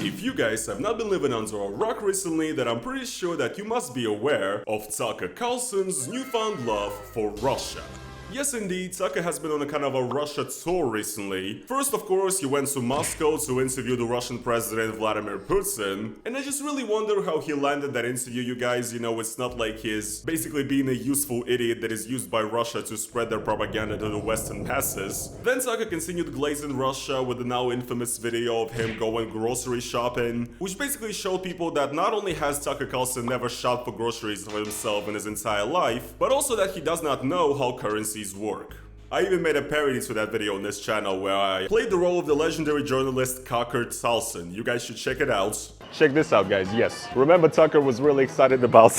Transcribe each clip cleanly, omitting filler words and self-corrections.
If you guys have not been living under a rock recently, then I'm pretty sure that you must be aware of Tucker Carlson's newfound love for Russia. Yes indeed, Tucker has been on a kind of a Russia tour recently. First, of course, he went to Moscow to interview the Russian president Vladimir Putin, and I just really wonder how he landed that interview, you guys. You know, it's not like he's basically being a useful idiot that is used by Russia to spread their propaganda to the Western masses. Then Tucker continued glazing Russia with the now infamous video of him going grocery shopping, which basically showed people that not only has Tucker Carlson never shopped for groceries for himself in his entire life, but also that he does not know how currencies work. I even made a parody to that video on this channel where I played the role of the legendary journalist Cucker Tarlson. You guys should check it out. Check this out, guys. Yes, remember Tucker was really excited about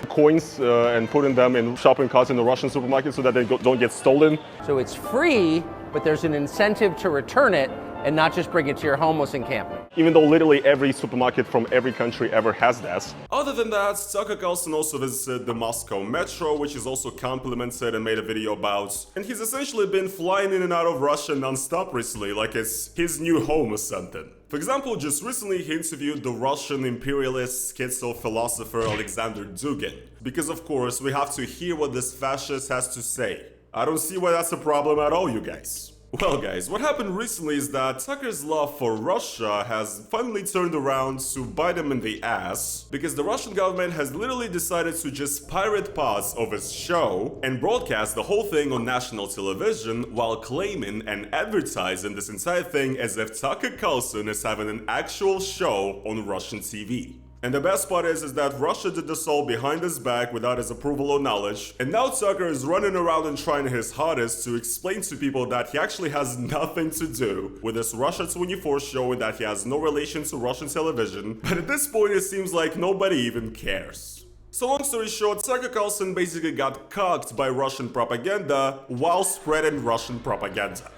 coins and putting them in shopping carts in the Russian supermarket so that they don't get stolen. So it's free, but there's an incentive to return it and not just bring it to your homeless encampment. Even though literally every supermarket from every country ever has that. Other than that, Tucker Carlson also visited the Moscow metro, which is also complimented and made a video about. And he's essentially been flying in and out of Russia non-stop recently, like it's his new home or something. For example, just recently he interviewed the Russian imperialist schizo-philosopher Alexander Dugin. Because of course, we have to hear what this fascist has to say. I don't see why that's a problem at all, you guys. Well guys, what happened recently is that Tucker's love for Russia has finally turned around to bite him in the ass, because the Russian government has literally decided to just pirate parts of his show and broadcast the whole thing on national television while claiming and advertising this entire thing as if Tucker Carlson is having an actual show on Russian TV. And the best part is that Russia did this all behind his back without his approval or knowledge, and now Tucker is running around and trying his hardest to explain to people that he actually has nothing to do with this Russia 24 show and that he has no relation to Russian television, but at this point it seems like nobody even cares. So long story short, Tucker Carlson basically got cucked by Russian propaganda while spreading Russian propaganda.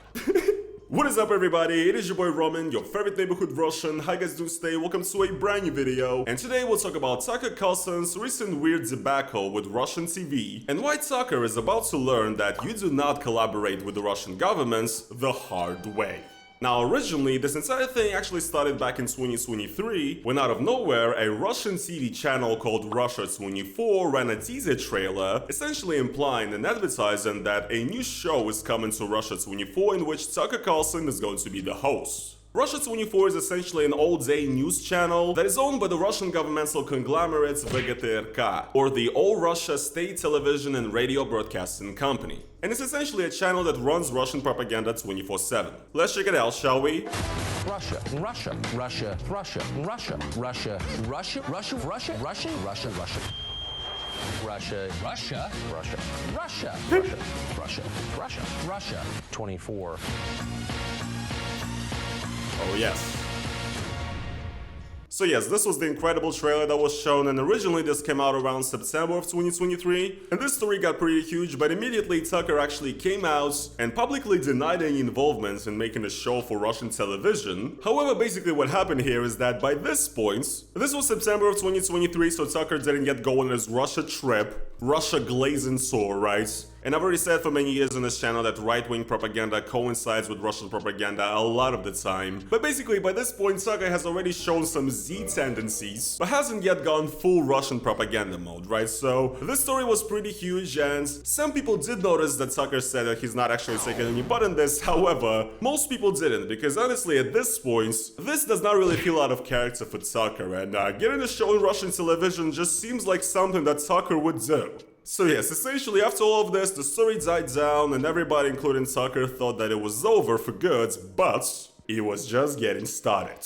What is up everybody, it is your boy Roman, your favorite neighborhood Russian. How you guys doing today? Welcome to a brand new video. And today we'll talk about Tucker Carlson's recent weird debacle with Russian TV and why Tucker is about to learn that you do not collaborate with the Russian government the hard way. Now originally, this entire thing actually started back in 2023 when out of nowhere a Russian TV channel called Russia 24 ran a teaser trailer essentially implying and advertising that a new show is coming to Russia 24 in which Tucker Carlson is going to be the host. Russia 24 is essentially an all-day news channel that is owned by the Russian governmental conglomerate VGTRK, or the All Russia State Television and Radio Broadcasting Company. And it's essentially a channel that runs Russian propaganda 24/7. Let's check it out, shall we? Russia, Russia, Russia, Russia, Russia, Russia, Russia, Russia, Russia, Russia, Russia, Russia, Russia, Russia, Russia, Russia, Russia, Russia, Russia, 24. Oh yes. So yes, this was the incredible trailer that was shown, and originally this came out around September of 2023, and this story got pretty huge, but immediately Tucker actually came out and publicly denied any involvement in making a show for Russian television. However, basically what happened here is that by this point, this was September of 2023, so Tucker didn't yet go on his Russia trip, Russia glazing tour, right? And I've already said for many years on this channel that right-wing propaganda coincides with Russian propaganda a lot of the time. But basically, by this point, Tucker has already shown some Z tendencies, but hasn't yet gone full Russian propaganda mode, right? So this story was pretty huge, and some people did notice that Tucker said that he's not actually taking any part in this. However, most people didn't, because honestly, at this point, this does not really feel out of character for Tucker, and getting a show on Russian television just seems like something that Tucker would do. So yes, essentially after all of this, the story died down and everybody, including Tucker, thought that it was over for good, but it was just getting started.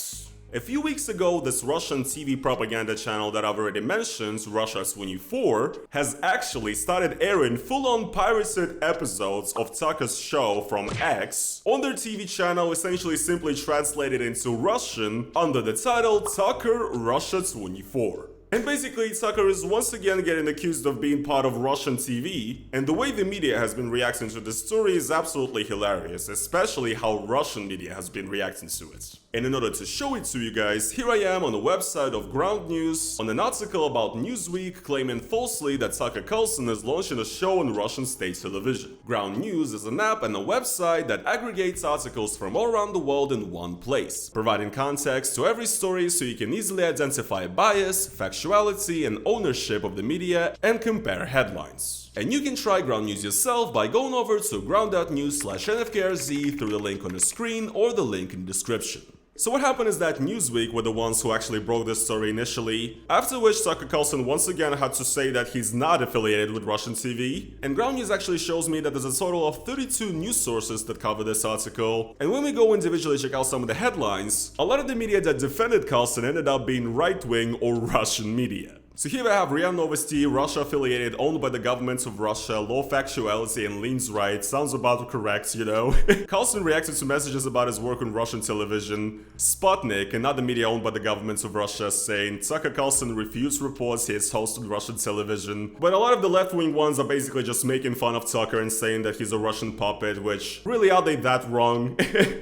A few weeks ago, this Russian TV propaganda channel that I've already mentioned, Russia 24, has actually started airing full-on pirated episodes of Tucker's show from X on their TV channel, essentially simply translated into Russian under the title Tucker Russia 24. And basically, Tucker is once again getting accused of being part of Russian TV, and the way the media has been reacting to this story is absolutely hilarious, especially how Russian media has been reacting to it. And in order to show it to you guys, here I am on the website of Ground News on an article about Newsweek claiming falsely that Tucker Carlson is launching a show on Russian state television. Ground News is an app and a website that aggregates articles from all around the world in one place, providing context to every story so you can easily identify bias, factuality, and ownership of the media and compare headlines. And you can try Ground News yourself by going over to ground.news/NFKRZ through the link on the screen or the link in the description. So what happened is that Newsweek were the ones who actually broke this story initially, after which Tucker Carlson once again had to say that he's not affiliated with Russian TV, and Ground News actually shows me that there's a total of 32 news sources that cover this article, and when we go individually check out some of the headlines, a lot of the media that defended Carlson ended up being right-wing or Russian media. So here I have RIA Novosti, Russia affiliated, owned by the government of Russia, low factuality and leans right, sounds about correct, you know. Carlson reacted to messages about his work on Russian television. Sputnik, another media owned by the government of Russia, saying Tucker Carlson refused reports he has hosted Russian television. But a lot of the left-wing ones are basically just making fun of Tucker and saying that he's a Russian puppet, which really are they that wrong?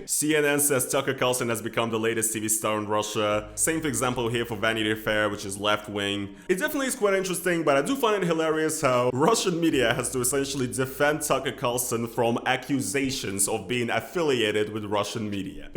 CNN says Tucker Carlson has become the latest TV star in Russia. Same example here for Vanity Fair, which is left-wing. It definitely is quite interesting, but I do find it hilarious how Russian media has to essentially defend Tucker Carlson from accusations of being affiliated with Russian media.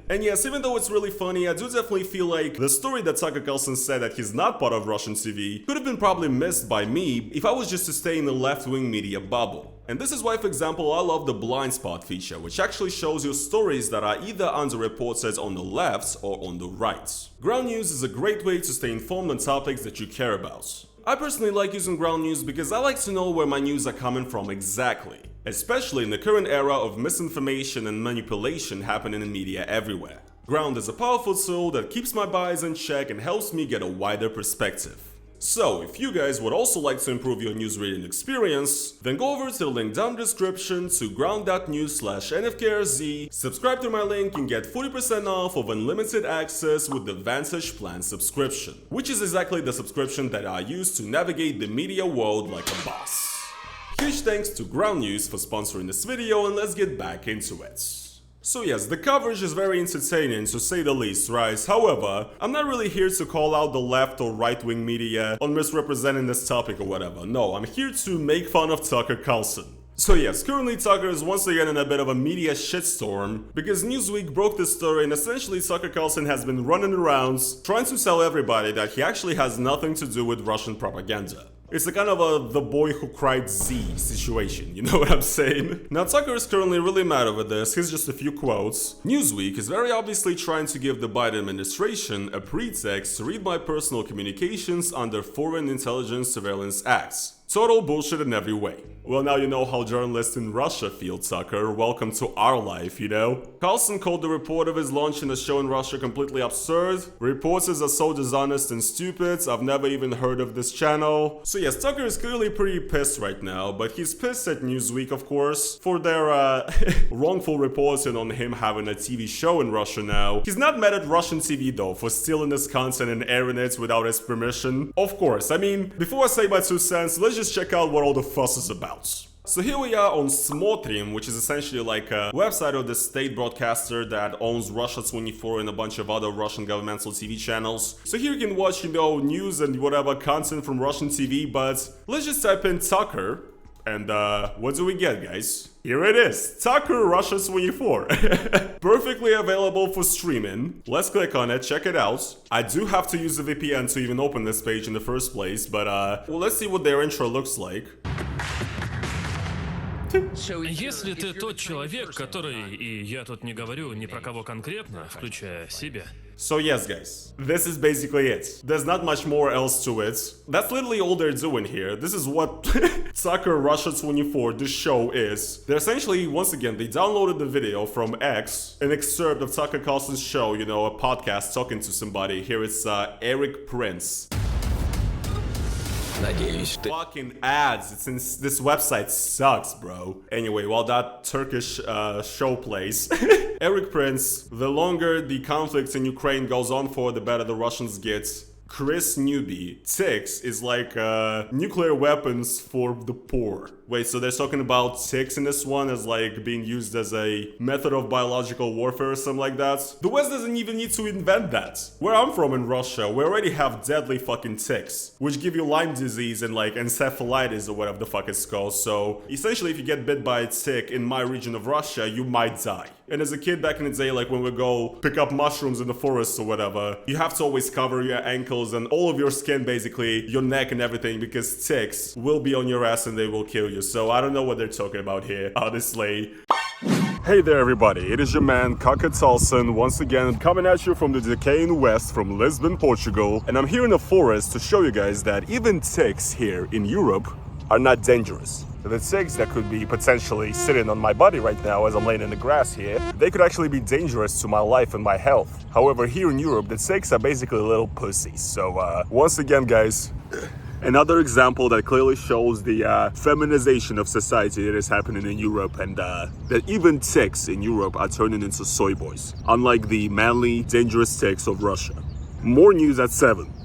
And yes, even though it's really funny, I do definitely feel like the story that Tucker Carlson said that he's not part of Russian TV could have been probably missed by me if I was just to stay in the left-wing media bubble. And this is why, for example, I love the blind spot feature, which actually shows you stories that are either underreported on the left or on the right. Ground News is a great way to stay informed on topics that you care about. I personally like using Ground News because I like to know where my news are coming from exactly, especially in the current era of misinformation and manipulation happening in media everywhere. Ground is a powerful tool that keeps my bias in check and helps me get a wider perspective. So, if you guys would also like to improve your news reading experience, then go over to the link down in the description to ground.news/NFKRZ, subscribe to my link and get 40% off of unlimited access with the Vantage Plan subscription, which is exactly the subscription that I use to navigate the media world like a boss. Huge thanks to Ground News for sponsoring this video, and let's get back into it. So yes, the coverage is very entertaining to say the least, right? However, I'm not really here to call out the left or right-wing media on misrepresenting this topic or whatever. No, I'm here to make fun of Tucker Carlson. So yes, currently Tucker is once again in a bit of a media shitstorm because Newsweek broke this story and essentially Tucker Carlson has been running around trying to tell everybody that he actually has nothing to do with Russian propaganda. It's a kind of a the boy who cried Z situation, you know what I'm saying? Now Tucker is currently really mad over this, here's just a few quotes. Newsweek is very obviously trying to give the Biden administration a pretext to read my personal communications under Foreign Intelligence Surveillance Acts. Total bullshit in every way. Well, now you know how journalists in Russia feel, Tucker. Welcome to our life, you know? Carlson called the report of his launching a show in Russia completely absurd. Reporters are so dishonest and stupid. I've never even heard of this channel. So yes, Tucker is clearly pretty pissed right now, but he's pissed at Newsweek, of course, for their wrongful reporting on him having a TV show in Russia now. He's not mad at Russian TV though for stealing this content and airing it without his permission. Of course, I mean, before I say my 2 cents, let's just check out what all the fuss is about. So here we are on Smotrim, which is essentially like a website of the state broadcaster that owns Russia 24 and a bunch of other Russian governmental TV channels. So here you can watch, you know, news and whatever content from Russian TV, but let's just type in Tucker, and what do we get, guys? Here it is, Tucker Russia 24. Perfectly available for streaming. Let's click on it, check it out. I do have to use a VPN to even open this page in the first place, but well, let's see what their intro looks like. Если ты тот человек, который, и я тут не говорю ни про кого конкретно, включая себя. So yes, guys, this is basically it. There's not much more else to it. That's literally all they're doing here. This is what Tucker Russia 24, this show is. They're essentially, once again, they downloaded the video from X, an excerpt of Tucker Carlson's show, you know, a podcast talking to somebody. Here it's Eric Prince. Fucking ads. It's in this website sucks, bro. Anyway, while that Turkish show plays, Eric Prince, the longer the conflict in Ukraine goes on for, the better the Russians get. Chris Newby, ticks is like nuclear weapons for the poor. Wait, so they're talking about ticks in this one as like being used as a method of biological warfare or something like that? The West doesn't even need to invent that. Where I'm from in Russia, we already have deadly fucking ticks, which give you Lyme disease and like encephalitis or whatever the fuck it's called. So essentially, if you get bit by a tick in my region of Russia, you might die. And as a kid back in the day, like when we go pick up mushrooms in the forest or whatever, you have to always cover your ankles and all of your skin, basically, your neck and everything, because ticks will be on your ass and they will kill you. So I don't know what they're talking about here, honestly. Hey there everybody, it is your man Tucker Carlson once again coming at you from the decaying west from Lisbon, Portugal. And I'm here in the forest to show you guys that even ticks here in Europe are not dangerous. The ticks that could be potentially sitting on my body right now as I'm laying in the grass here, they could actually be dangerous to my life and my health. However, here in Europe, the ticks are basically little pussies. So once again guys, another example that clearly shows the feminization of society that is happening in Europe, and that even ticks in Europe are turning into soy boys, unlike the manly, dangerous ticks of Russia. More news at 7.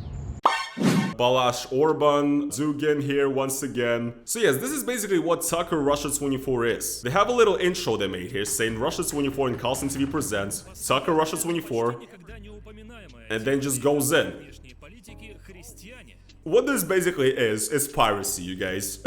Balash Orban, Dugin here once again. So yes, this is basically what Tucker Russia 24 is. They have a little intro they made here saying Russia 24 and Carlson TV presents Tucker Russia 24, and then just goes in. What this basically is piracy, you guys.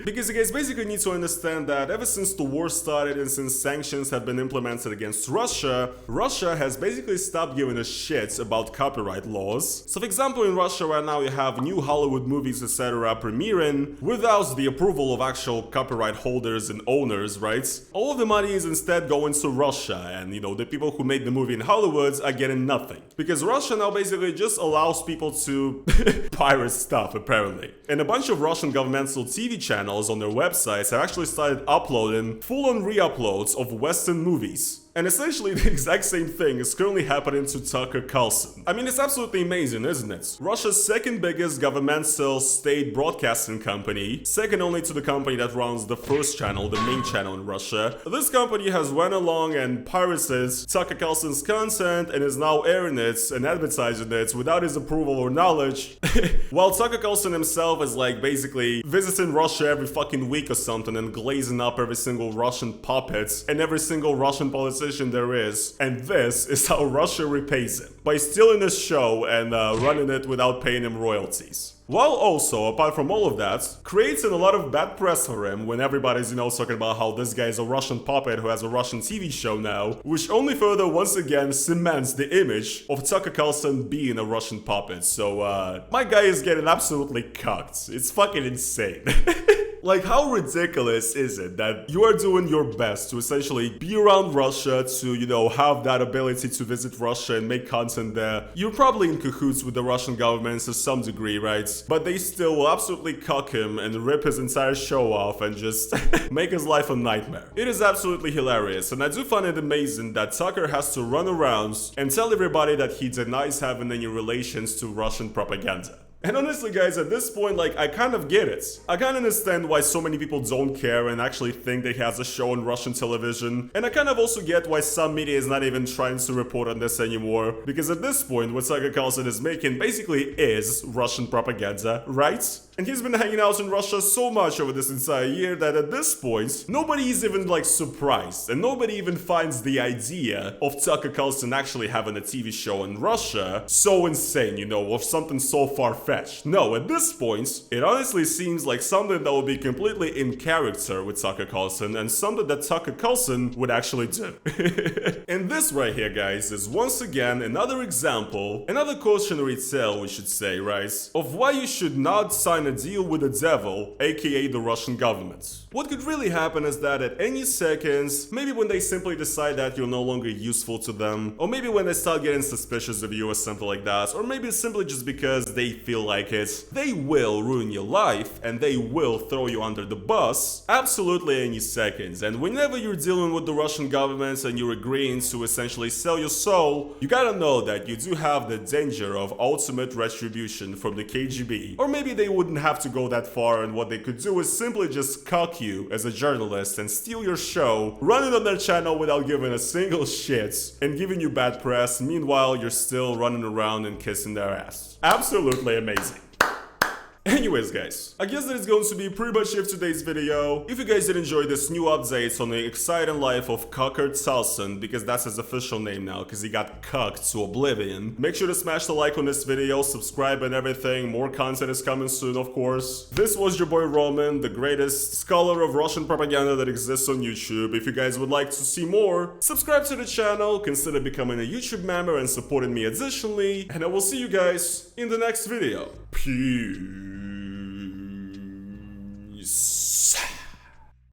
Because you guys basically need to understand that ever since the war started and since sanctions have been implemented against Russia, Russia has basically stopped giving a shit about copyright laws. So for example, in Russia right now you have new Hollywood movies, etc. premiering without the approval of actual copyright holders and owners, right? All of the money is instead going to Russia, and you know, the people who made the movie in Hollywood are getting nothing. Because Russia now basically just allows people to pirate stuff, apparently. And a bunch of Russian governmental TV channels on their websites have actually started uploading full-on re-uploads of Western movies. And essentially the exact same thing is currently happening to Tucker Carlson. I mean, it's absolutely amazing, isn't it? Russia's second biggest governmental state broadcasting company, second only to the company that runs the first channel, the main channel in Russia. This company has went along and pirated Tucker Carlson's content and is now airing it and advertising it without his approval or knowledge. While Tucker Carlson himself is like basically visiting Russia every fucking week or something and glazing up every single Russian puppet and every single Russian politician there is, and this is how Russia repays him, by stealing his show and running it without paying him royalties. While also, apart from all of that, creating a lot of bad press for him when everybody's, you know, talking about how this guy is a Russian puppet who has a Russian TV show now, which only further once again cements the image of Tucker Carlson being a Russian puppet. So, my guy is getting absolutely cucked. It's fucking insane. Like, how ridiculous is it that you are doing your best to essentially be around Russia, to, you know, have that ability to visit Russia and make content there? You're probably in cahoots with the Russian government to some degree, right? But they still will absolutely cuck him and rip his entire show off and just make his life a nightmare. It is absolutely hilarious, and I do find it amazing that Tucker has to run around and tell everybody that he denies having any relations to Russian propaganda. And honestly guys, at this point, like, I kind of get it. I kind of understand why so many people don't care and actually think that he has a show on Russian television. And I kind of also get why some media is not even trying to report on this anymore. Because at this point, what Tucker Carlson is making basically is Russian propaganda, right? And he's been hanging out in Russia so much over this entire year that at this point, nobody is even like surprised, and nobody even finds the idea of Tucker Carlson actually having a TV show in Russia so insane, you know, of something so far-fetched. No, at this point, it honestly seems like something that would be completely in character with Tucker Carlson and something that Tucker Carlson would actually do. And this right here, guys, is once again another example, another cautionary tale, we should say, right, of why you should not sign a deal with the devil, aka the Russian government. What could really happen is that at any seconds, maybe when they simply decide that you're no longer useful to them, or maybe when they start getting suspicious of you or something like that, or maybe simply just because they feel feel like it, they will ruin your life and they will throw you under the bus absolutely any seconds. And whenever you're dealing with the Russian government and you're agreeing to essentially sell your soul, you gotta know that you do have the danger of ultimate retribution from the KGB. Or maybe they wouldn't have to go that far, and what they could do is simply just cuck you as a journalist and steal your show, run it on their channel without giving a single shit, and giving you bad press. Meanwhile, you're still running around and kissing their ass. Absolutely amazing. Anyways guys, I guess that is going to be pretty much it for today's video. If you guys did enjoy this new updates on the exciting life of Tucker Carlson, because that's his official name now, because he got cucked to oblivion, make sure to smash the like on this video, subscribe and everything. More content is coming soon, of course. This was your boy Roman, the greatest scholar of Russian propaganda that exists on YouTube. If you guys would like to see more, subscribe to the channel, consider becoming a YouTube member and supporting me additionally, and I will see you guys in the next video. Peace.